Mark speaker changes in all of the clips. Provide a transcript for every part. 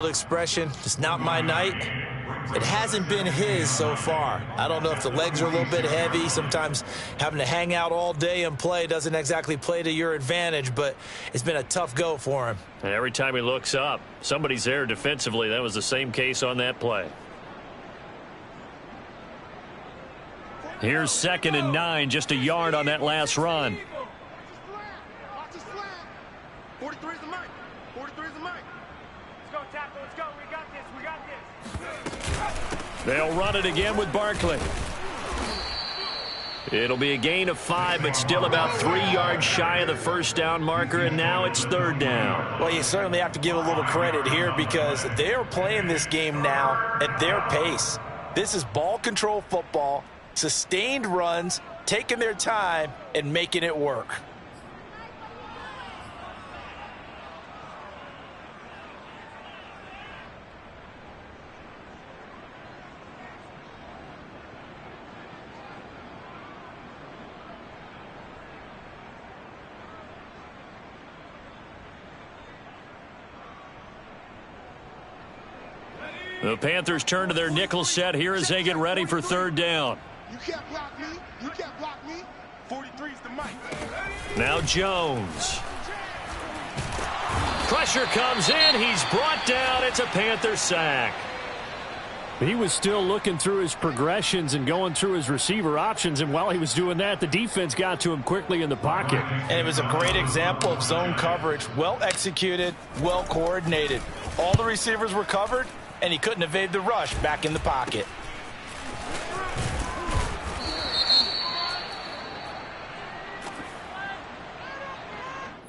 Speaker 1: Expression, it's not my night. It hasn't been his so far. I don't know if the legs are a little bit heavy. Sometimes having to hang out all day and play doesn't exactly play to your advantage, but it's been a tough go for him.
Speaker 2: And every time he looks up, somebody's there defensively. That was the same case on that play. Here's 2nd and 9, just a yard on that last run.
Speaker 3: 43 is the mic. 43 is the mic. Let's go, tackle. Let's go. We got this. We got this.
Speaker 2: They'll run it again with Barkley. It'll be a gain of 5, but still about 3 yards shy of the first down marker, and now it's 3rd down.
Speaker 1: Well, you certainly have to give a little credit here because they're playing this game now at their pace. This is ball control football, sustained runs, taking their time, and making it work.
Speaker 2: The Panthers turn to their nickel set here as they get ready for 3rd down.
Speaker 3: You can't block me. You can't block me. 43 is the mic.
Speaker 2: Now Jones. Pressure comes in. He's brought down. It's a Panther sack.
Speaker 4: He was still looking through his progressions and going through his receiver options, and while he was doing that, the defense got to him quickly in the pocket.
Speaker 1: And it was a great example of zone coverage. Well executed, well coordinated. All the receivers were covered, and he couldn't evade the rush back in the pocket.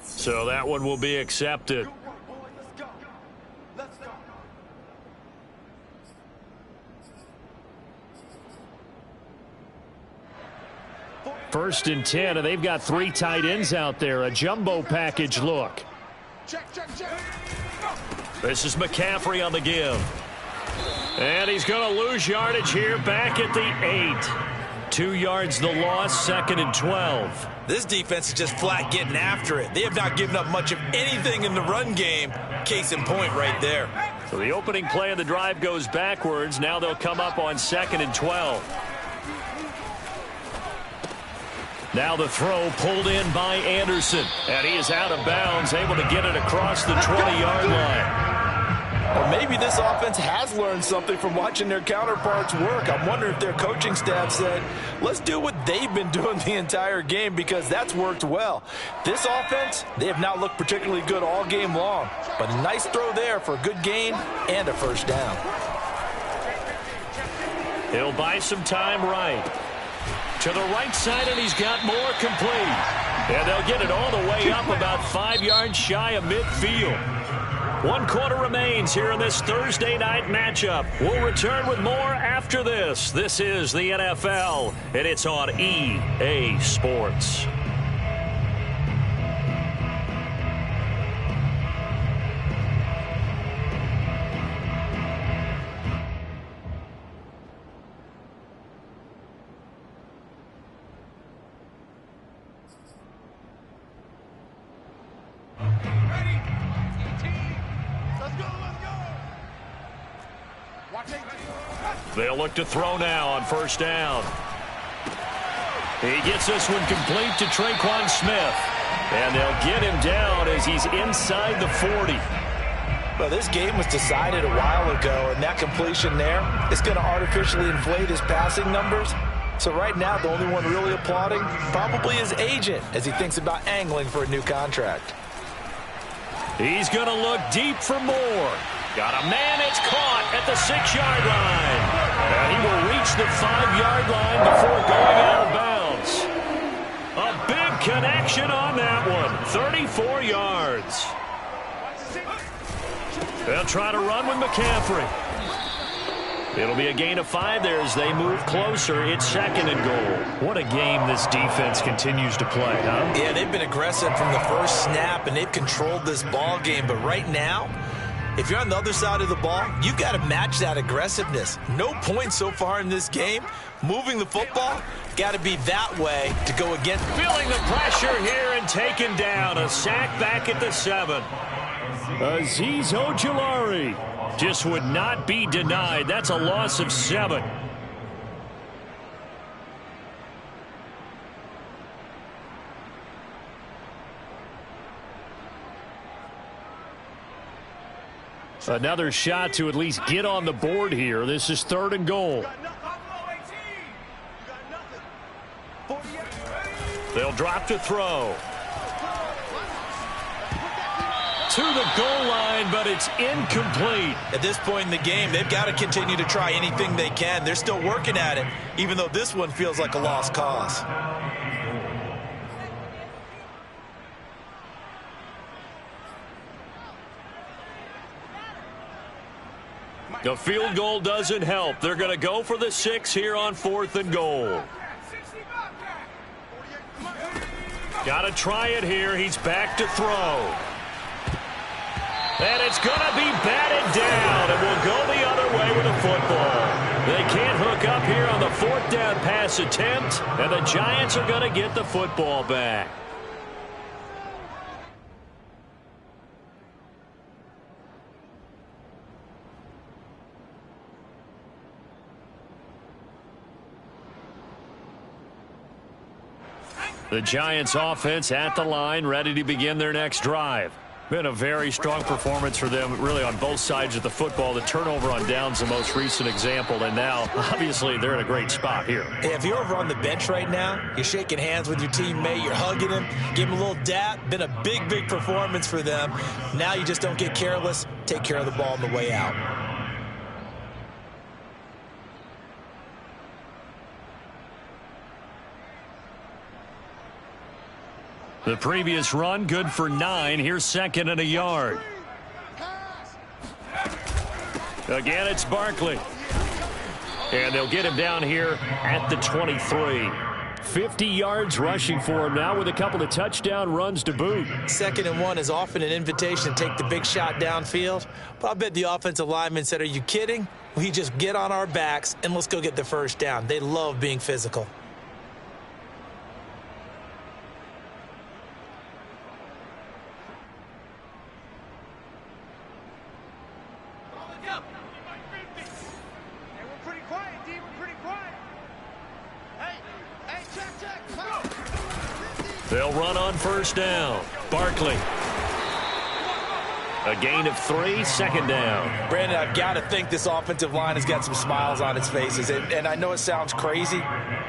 Speaker 2: So that one will be accepted.
Speaker 3: Let's go. Let's go.
Speaker 2: 1st and 10, and they've got 3 tight ends out there. A jumbo package look.
Speaker 3: Check, check, check.
Speaker 2: This is McCaffrey on the give. And he's going to lose yardage here back at the 8. 2 yards the loss, 2nd and 12.
Speaker 1: This defense is just flat getting after it. They have not given up much of anything in the run game. Case in point right there.
Speaker 2: So the opening play of the drive goes backwards. Now they'll come up on 2nd and 12. Now the throw pulled in by Anderson. And he is out of bounds, able to get it across the 20-yard line.
Speaker 1: Or maybe this offense has learned something from watching their counterparts work. I'm wondering if their coaching staff said, let's do what they've been doing the entire game because that's worked well. This offense, they have not looked particularly good all game long. But a nice throw there for a good gain and a 1st down.
Speaker 2: He'll buy some time right. To the right side, and he's got more complete. And they'll get it all the way up about 5 yards shy of midfield. 1 quarter remains here in this Thursday night matchup. We'll return with more after this. This is the NFL, and it's on EA Sports. They'll look to throw now on 1st down. He gets this one complete to Traquan Smith. And they'll get him down as he's inside the 40.
Speaker 1: Well, this game was decided a while ago, and that completion there is going to artificially inflate his passing numbers. So right now, the only one really applauding probably his agent as he thinks about angling for a new contract.
Speaker 2: He's going to look deep for more. Got a man, it's caught at the 6-yard line. And he will reach the 5-yard line before going out of bounds. A big connection on that one. 34 yards. They'll try to run with McCaffrey. It'll be a gain of 5 there as they move closer. It's 2nd and goal. What a game this defense continues to play, huh?
Speaker 1: Yeah, they've been aggressive from the first snap, and they've controlled this ball game. But right now, if you're on the other side of the ball, you've got to match that aggressiveness. No points so far in this game. Moving the football, got to be that way to go against.
Speaker 2: Feeling the pressure here and taken down. A sack back at the 7. Azeez Ojulari just would not be denied. That's a loss of 7.
Speaker 4: Another shot to at least get on the board here. This is 3rd and goal.
Speaker 2: They'll drop to throw. To the goal line, but it's incomplete.
Speaker 1: At this point in the game, they've got to continue to try anything they can. They're still working at it, even though this one feels like a lost cause.
Speaker 2: The field goal doesn't help. They're going to go for the 6 here on 4th and goal. Got to try it here. He's back to throw. And it's going to be batted down, and will go the other way with the football. They can't hook up here on the 4th down pass attempt, and the Giants are going to get the football back. The Giants offense at the line, ready to begin their next drive. Been a very strong performance for them, really, on both sides of the football. The turnover on downs, the most recent example, and now, obviously, they're in a great spot here.
Speaker 1: Hey, if you're over on the bench right now, you're shaking hands with your teammate, you're hugging him, give him a little dap. Been a big, big performance for them. Now you just don't get careless. Take care of the ball on the way out.
Speaker 2: The previous run, good for 9. Here's 2nd and a yard. Again, it's Barkley. And they'll get him down here at the 23.
Speaker 4: 50 yards rushing for him now with a couple of touchdown runs to boot.
Speaker 1: 2nd and 1 is often an invitation to take the big shot downfield. But I bet the offensive lineman said, are you kidding? We just get on our backs and let's go get the 1st down. They love being physical.
Speaker 2: They'll run on 1st down. Barkley. A gain of 3, 2nd down.
Speaker 1: Brandon, I've got to think this offensive line has got some smiles on its faces. And I know it sounds crazy,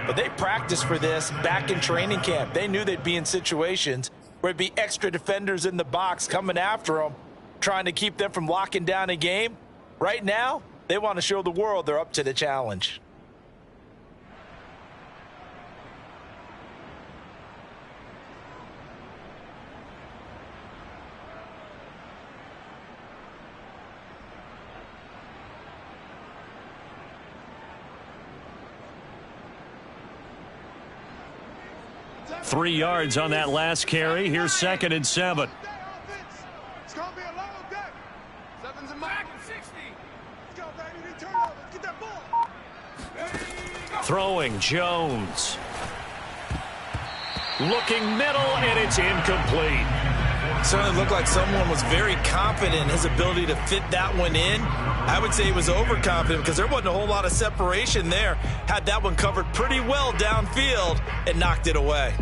Speaker 1: but they practiced for this back in training camp. They knew they'd be in situations where it'd be extra defenders in the box coming after them, trying to keep them from locking down a game. Right now, they want to show the world they're up to the challenge.
Speaker 2: Three yards on that last carry. Here's 2nd and 7.
Speaker 3: It's going to be a long day. 7's a mark. 60. Let's go, baby. They turn over. Let's get that ball.
Speaker 2: Throwing Jones. Looking middle, and it's incomplete.
Speaker 1: Certainly looked like someone was very confident in his ability to fit that one in. I would say he was overconfident because there wasn't a whole lot of separation there. Had that one covered pretty well downfield and knocked it away.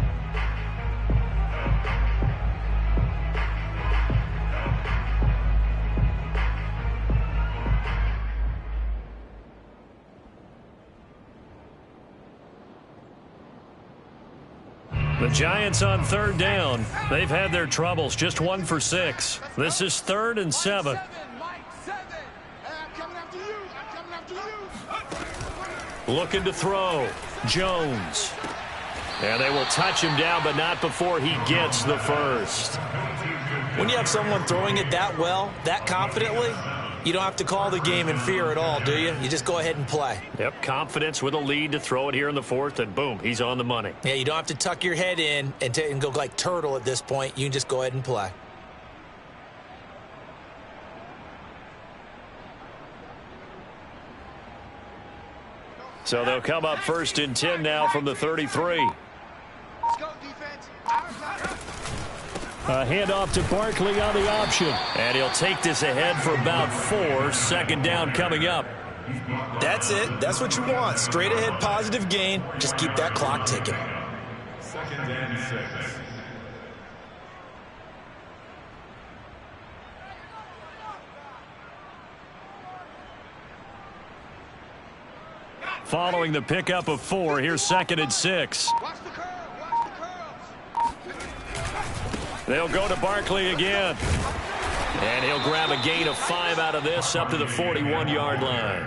Speaker 2: The Giants on 3rd down. They've had their troubles. Just 1 for 6. This is 3rd and 7. Looking to throw. Jones. And they will touch him down, but not before he gets the 1st.
Speaker 1: When you have someone throwing it that well, that confidently, you don't have to call the game in fear at all, do you? You just go ahead and play.
Speaker 2: Yep, confidence with a lead to throw it here in the 4th, and boom, he's on the money.
Speaker 1: Yeah, you don't have to tuck your head in and go like turtle at this point. You can just go ahead and play.
Speaker 2: So they'll come up 1st and 10 now from the 33.
Speaker 3: Let's go, defense.
Speaker 4: A handoff to Barkley on the option.
Speaker 2: And he'll take this ahead for about 4. Second down coming up.
Speaker 1: That's it. That's what you want. Straight ahead positive gain. Just keep that clock ticking.
Speaker 3: 2nd and 6.
Speaker 2: Following the pickup of 4, here's 2nd and 6.
Speaker 3: Watch the curl. Watch the curls.
Speaker 2: They'll go to Barkley again. And he'll grab a gain of 5 out of this up to the 41-yard line.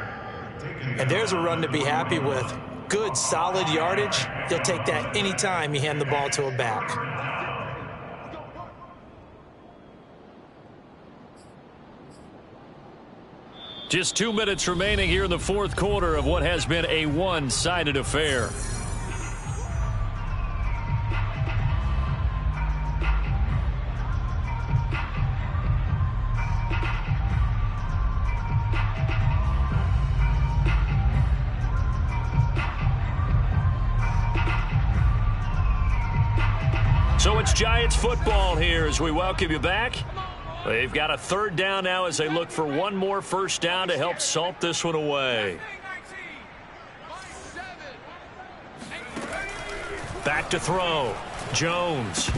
Speaker 1: And there's a run to be happy with. Good, solid yardage. He'll take that anytime you hand the ball to a back.
Speaker 2: Just 2 minutes remaining here in the 4th quarter of what has been a one-sided affair. So it's Giants football here as we welcome you back. They've got a 3rd down now as they look for one more first down to help salt this one away. Back to throw. Jones.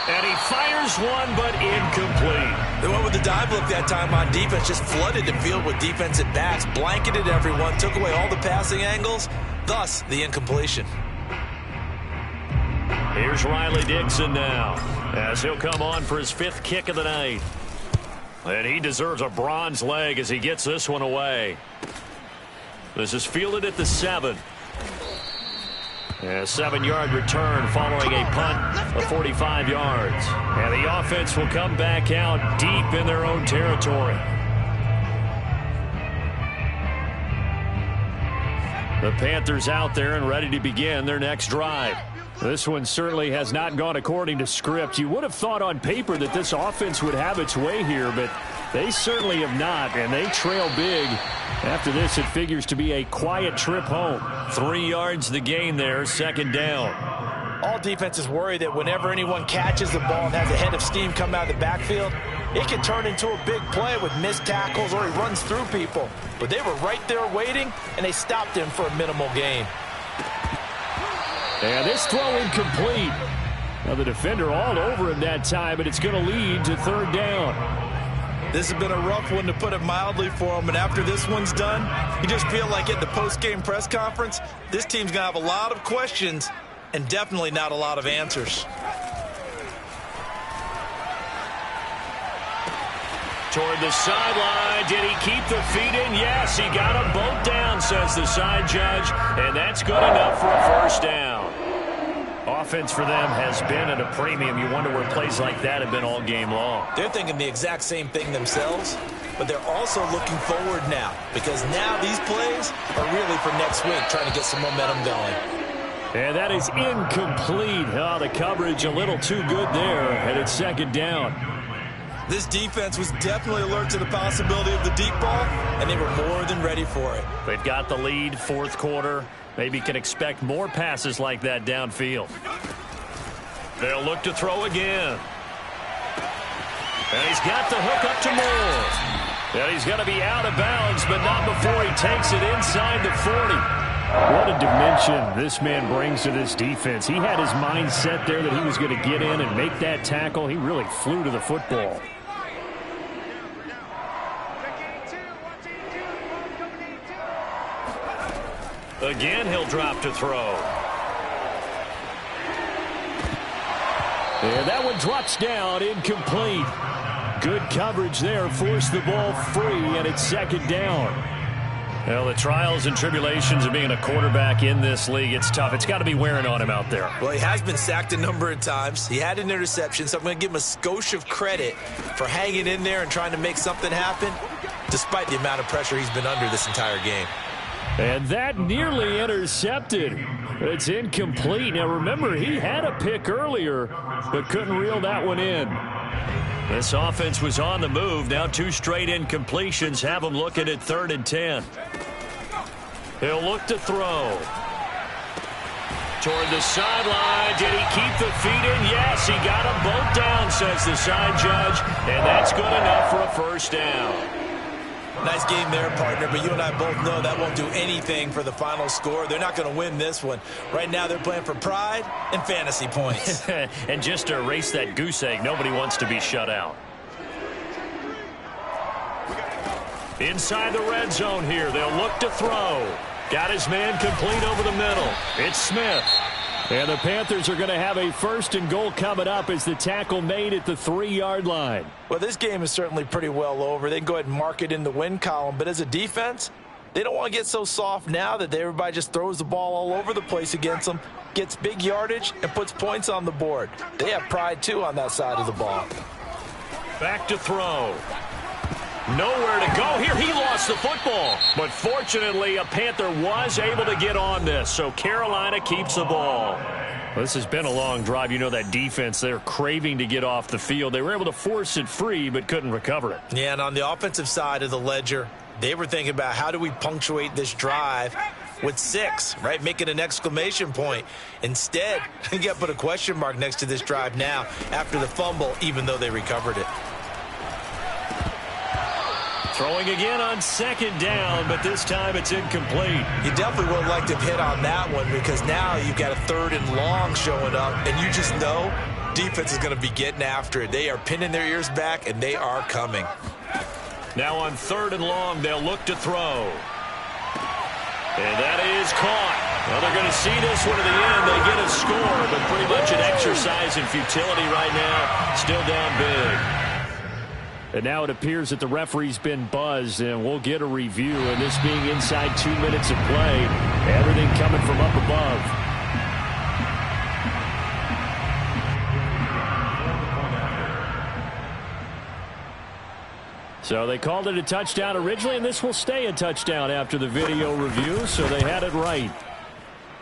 Speaker 2: And he fires one, but incomplete.
Speaker 1: They went with the dive look that time on defense. Just flooded the field with defensive backs. Blanketed everyone. Took away all the passing angles. Thus, the incompletion.
Speaker 2: Here's Riley Dixon now, as he'll come on for his 5th kick of the night. And he deserves a bronze leg as he gets this one away. This is fielded at the 7. A 7-yard return following a punt of 45 yards. And the offense will come back out deep in their own territory. The Panthers out there and ready to begin their next drive. This one certainly has not gone according to script. You would have thought on paper that this offense would have its way here, but they certainly have not, and they trail big. After this, it figures to be a quiet trip home. 3 yards the gain there, 2nd down.
Speaker 1: All defenses worry that whenever anyone catches the ball and has a head of steam come out of the backfield, it can turn into a big play with missed tackles or he runs through people. But they were right there waiting, and they stopped him for a minimal gain.
Speaker 4: And this throw incomplete. Now the defender all over him that time, but it's going to lead to 3rd down.
Speaker 1: This has been a rough one, to put it mildly, for him. And after this one's done, you just feel like at the post-game press conference, this team's going to have a lot of questions and definitely not a lot of answers.
Speaker 2: Toward the sideline. Did he keep the feet in? Yes, he got them both down, says the side judge. And that's good enough for a 1st down. Offense for them has been at a premium. You wonder where plays like that have been all game long.
Speaker 1: They're thinking the exact same thing themselves, but they're also looking forward now, because now these plays are really for next week, trying to get some momentum going.
Speaker 4: And that is incomplete. Oh, the coverage a little too good there, and it's 2nd down.
Speaker 1: This defense was definitely alert to the possibility of the deep ball, and they were more than ready for it.
Speaker 2: They've got the lead, 4th quarter. Maybe can expect more passes like that downfield. They'll look to throw again. And he's got the hook up to Moore. And he's going to be out of bounds, but not before he takes it inside the 40.
Speaker 4: What a dimension this man brings to this defense. He had his mind set there that he was going to get in and make that tackle. He really flew to the football.
Speaker 2: Again, he'll drop to throw.
Speaker 4: And that one drops down, incomplete. Good coverage there, forced the ball free, and it's 2nd down.
Speaker 2: Well, the trials and tribulations of being a quarterback in this league, it's tough. It's got to be wearing on him out there.
Speaker 1: Well, he has been sacked a number of times. He had an interception, so I'm going to give him a skosh of credit for hanging in there and trying to make something happen, despite the amount of pressure he's been under this entire game.
Speaker 4: And that nearly intercepted. It's incomplete. Now, remember, he had a pick earlier, but couldn't reel that one in.
Speaker 2: This offense was on the move. Now 2 straight incompletions have them looking at 3rd and 10. He'll look to throw. Toward the sideline. Did he keep the feet in? Yes, he got them both down, says the side judge. And that's good enough for a first down.
Speaker 1: Nice game there, partner, but you and I both know that won't do anything for the final score. They're not going to win this one. Right now they're playing for pride and fantasy points.
Speaker 4: And just to erase that goose egg, nobody wants to be shut out.
Speaker 2: Inside the red zone here, they'll look to throw. Got his man complete over the middle. It's Smith.
Speaker 4: And the Panthers are going to have a first and goal coming up as the tackle made at the 3-yard line.
Speaker 1: Well, this game is certainly pretty well over. They can go ahead and mark it in the win column. But as a defense, they don't want to get so soft now that everybody just throws the ball all over the place against them, gets big yardage, and puts points on the board. They have pride, too, on that side of the ball.
Speaker 2: Back to throw. Nowhere to go here. He lost the football. But fortunately, a Panther was able to get on this. So Carolina keeps the ball.
Speaker 4: Well, this has been a long drive. You know that defense, they're craving to get off the field. They were able to force it free but couldn't recover it.
Speaker 1: Yeah, and on the offensive side of the ledger, they were thinking about how do we punctuate this drive with 6, right? Make it an exclamation point. Instead, you got to put a question mark next to this drive now after the fumble, even though they recovered it.
Speaker 2: Throwing again on second down, but this time it's incomplete.
Speaker 1: You definitely would like to hit on that one because now you've got a 3rd and long showing up, and you just know defense is going to be getting after it. They are pinning their ears back, and they are coming.
Speaker 2: Now on 3rd and long, they'll look to throw. And that is caught. Well, they're going to see this one to the end. They get a score, but pretty much an exercise in futility right now. Still down big.
Speaker 4: And now it appears that the referee's been buzzed, and we'll get a review. And this being inside 2 minutes of play, everything coming from up above. So they called it a touchdown originally, and this will stay a touchdown after the video review, so they had it right.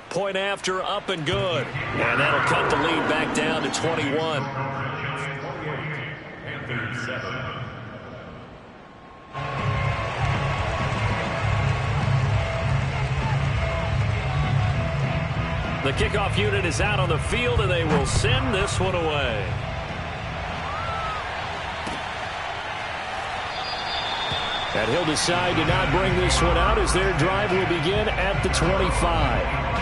Speaker 2: Point after, up and good. And that'll cut the lead back down to 21.
Speaker 4: The kickoff unit is out on the field, and they will send this one away. And he'll decide to not bring this one out as their drive will begin at the 25.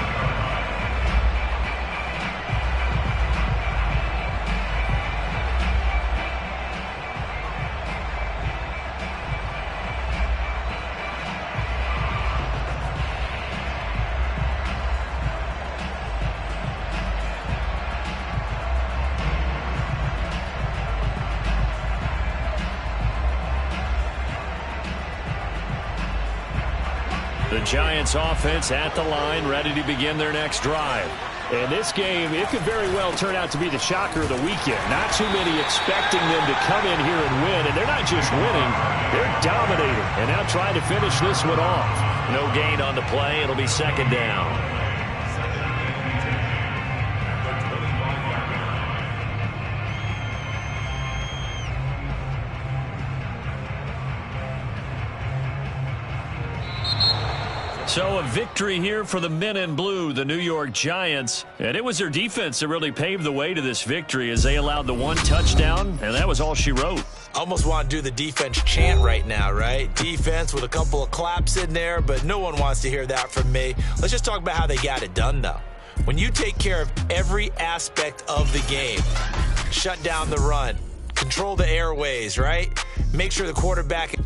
Speaker 4: The Giants offense at the line, ready to begin their next drive. And this game, it could very well turn out to be the shocker of the weekend. Not too many expecting them to come in here and win. And they're not just winning, they're dominating. And now trying to finish this one off.
Speaker 2: No gain on the play. It'll be second down. So a victory here for the men in blue, the New York Giants. And it was their defense that really paved the way to this victory as they allowed the 1 touchdown, and that was all she wrote.
Speaker 1: Almost want to do the defense chant right now, right? Defense with a couple of claps in there, but no one wants to hear that from me. Let's just talk about how they got it done, though. When you take care of every aspect of the game, shut down the run, control the airways, right? Make sure the quarterback...